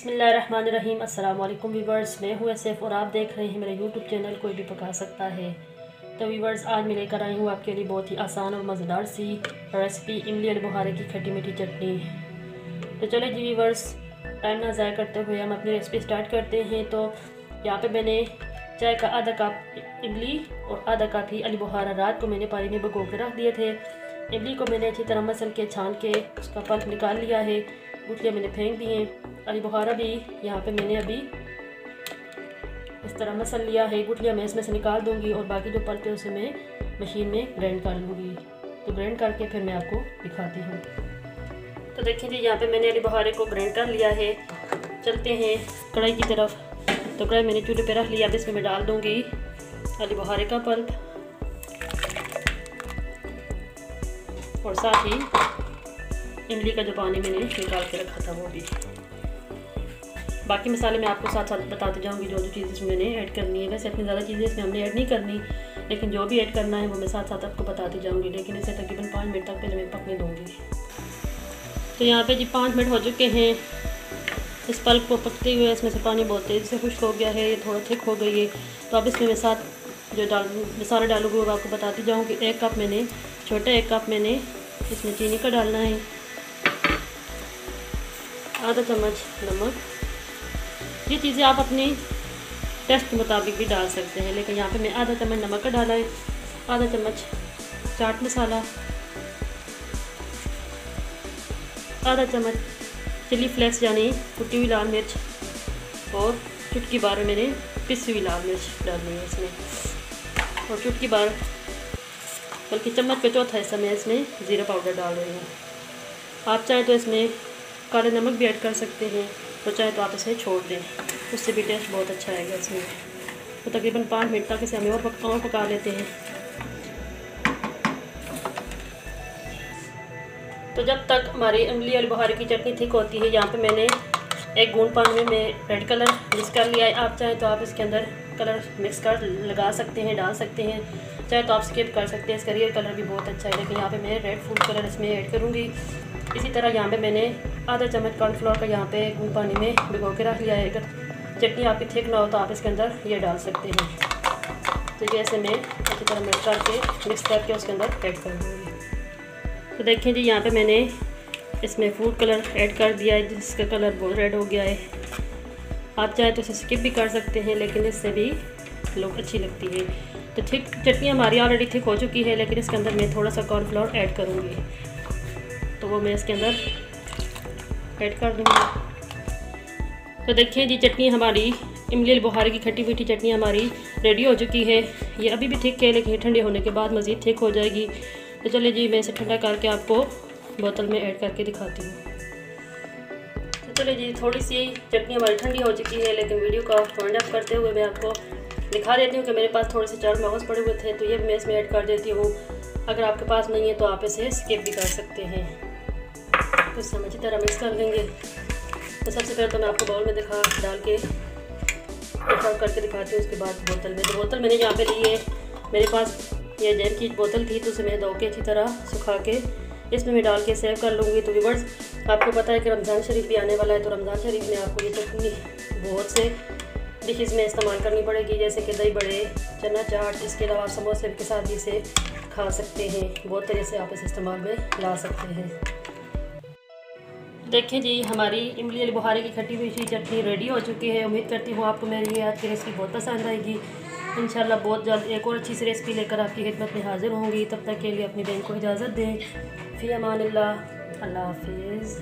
बिस्मिल्लाहिर्रहमानिर्रहीम। अस्सलाम वालेकुम वीवर्स, मैं हूँ एसएफ और आप देख रहे हैं मेरा यूट्यूब चैनल कोई भी पका सकता है। तो वीवर्स, आज मैं लेकर आई हूँ आपके लिए बहुत ही आसान और मज़ेदार सी रेसिपी इमली और बुहारे की खट्टी मीठी चटनी। तो चले जी वीवर्स, टाइम ना ज़ाया करते हुए हम अपनी रेसिपी स्टार्ट करते हैं। तो यहाँ पे मैंने चाय का आधा कप इमली और आधा कप ही अली बुहारा रात को मैंने पानी में भिगो के रख दिए थे। इमली को मैंने अच्छी तरह मसल के छान के उसका पल्प निकाल लिया है, गुठलियाँ मैंने फेंक दी हैं। अली बुहारा भी यहाँ पे मैंने अभी इस तरह मसल लिया है, गुठलियाँ मैं इसमें से निकाल दूँगी और बाकी जो पल्प है उसे मैं मशीन में ग्राइंड कर लूँगी। तो ग्राइंड करके फिर मैं आपको दिखाती हूँ। तो देखिए जी, यहाँ पे मैंने अली बुहारे को ग्राइंड कर लिया है। चलते हैं कढ़ाई की तरफ। तो कढ़ाई मैंने चूल्हे पे रख लिया। अब इसमें मैं डाल दूँगी अली बुहारे का पल्प और साथ ही इमली का जो पानी मैंने निकाल के रखा था वो भी। बाकी मसाले मैं आपको साथ साथ बताते जाऊंगी जो चीज़ इसमें मैंने ऐड करनी है। वैसे इतनी ज़्यादा चीज़ें इसमें हमने ऐड नहीं करनी, लेकिन जो भी ऐड करना है वो मैं साथ साथ आपको बताती जाऊंगी। लेकिन इसे तकरीबन 5 मिनट तक पहले मैं पकने दूँगी। तो यहाँ पे जी 5 मिनट हो चुके हैं इस पल्प को पकते हुए। इसमें से पानी बहुत तेज़ी से खुश्क हो गया है, ये थोड़ा थिक हो गई है। तो अब इसमें मैं साथ जो मसाला डालूँगी वो आपको बताती जाऊँ कि 1 कप मैंने छोटा 1 कप मैंने इसमें चीनी का डालना है, आधा चम्मच नमक। ये चीज़ें आप अपनी टेस्ट के मुताबिक भी डाल सकते हैं, लेकिन यहाँ पे मैं आधा चम्मच नमक का डाला है, आधा चम्मच चाट मसाला, आधा चम्मच चिली फ्लेक्स यानी कुटी हुई लाल मिर्च और चुटकी भर मैंने पिसी हुई लाल मिर्च डालनी है इसमें, और चुटकी भर बल्कि चम्मच का चौथा हिस्सा मैं इसमें ज़ीरा पाउडर डाल रही हूँ। आप चाहें तो इसमें काले नमक भी ऐड कर सकते हैं, तो चाहे तो आप इसे छोड़ दें, उससे भी टेस्ट बहुत अच्छा आएगा इसमें। तो तकरीबन 5 मिनट तक इसे हमें और पका लेते हैं। तो जब तक हमारी इमली और बुहारे की चटनी थिक होती है, यहाँ पे मैंने 1 बूंद पानी में रेड कलर मिक्स कर लिया है। आप चाहें तो आप इसके अंदर कलर मिक्स कर लगा सकते हैं, डाल सकते हैं, चाहे तो आप स्किप कर सकते हैं। इसका रियल कलर भी बहुत अच्छा है, लेकिन यहाँ पे मैं रेड फूड कलर इसमें ऐड करूँगी। इसी तरह यहाँ पे मैंने आधा चम्मच कॉर्नफ्लोर का यहाँ पे 1 बूंद पानी में भिगो के रख लिया है। अगर चटनी आपकी थिक ना हो तो आप इसके अंदर ये डाल सकते हैं। तो ये ऐसे मैं अच्छी तरह मिक्स करके उसके अंदर ऐड कर दूँगी। तो देखिए जी, यहाँ पे मैंने इसमें फूड कलर ऐड कर दिया है, जिसका कलर बहुत रेड हो गया है। आप चाहे तो इसे स्किप भी कर सकते हैं, लेकिन इससे भी लुक अच्छी लगती है। तो थिक चटनी हमारी ऑलरेडी थिक हो चुकी है, लेकिन इसके अंदर मैं थोड़ा सा कॉर्नफ्लोर ऐड करूँगी, तो वो मैं इसके अंदर ऐड कर दूँगी। तो देखिए जी, चटनी हमारी इमली बुहारे की खट्टी मीठी चटनी हमारी रेडी हो चुकी है। ये अभी भी थिक है, लेकिन ठंडे होने के बाद मज़ीद थिक हो जाएगी। तो चलिए जी, मैं इसे ठंडा करके आपको बोतल में ऐड करके दिखाती हूँ। तो चलिए जी, थोड़ी सी चटनी हमारी ठंडी हो चुकी है, लेकिन वीडियो का वाइंड अप करते हुए मैं आपको दिखा देती हूँ कि मेरे पास थोड़े से चार मगज़ पड़े हुए थे, तो ये मैं इसमें ऐड कर देती हूँ। अगर आपके पास नहीं है तो आप इसे स्किप भी कर सकते हैं। तो इसे हम अच्छी तरह मिक्स कर लेंगे। तो सबसे पहले तो मैं आपको बाउल में डाल के सर्व करके दिखाती हूँ। उसके बाद बोतल में, तो बोतल मैंने यहाँ पे ली है, मेरे पास ये जैम की बोतल थी, तो उसे मैंने धो के अच्छी तरह सुखा के इसमें मैं डाल के सेव कर लूँगी। तो व्यूअर्स, आपको पता है कि रमज़ान शरीफ भी आने वाला है, तो रमज़ान शरीफ में आपको ये चटनी बहुत से डिशेज़ में इस्तेमाल करनी पड़ेगी, जैसे कि दही बड़े, चना चाट। इसके अलावा समोसे के साथ भी इसे खा सकते हैं। बहुत तरह से आप इसे इस्तेमाल में ला सकते हैं। देखिए जी, हमारी इमली अली बुहारे की खट्टी मीठी चटनी रेडी हो चुकी है। उम्मीद करती हूँ आपको मेरी ये आज की रेसिपी बहुत पसंद आएगी। इंशाल्लाह बहुत जल्द एक और अच्छी सी रेसिपी लेकर आपकी खिदमत में हाजिर होंगी। तब तक के लिए अपनी बहन को इजाज़त दें। फ़ी अमानिल्लाह, अल्लाह हाफिज़।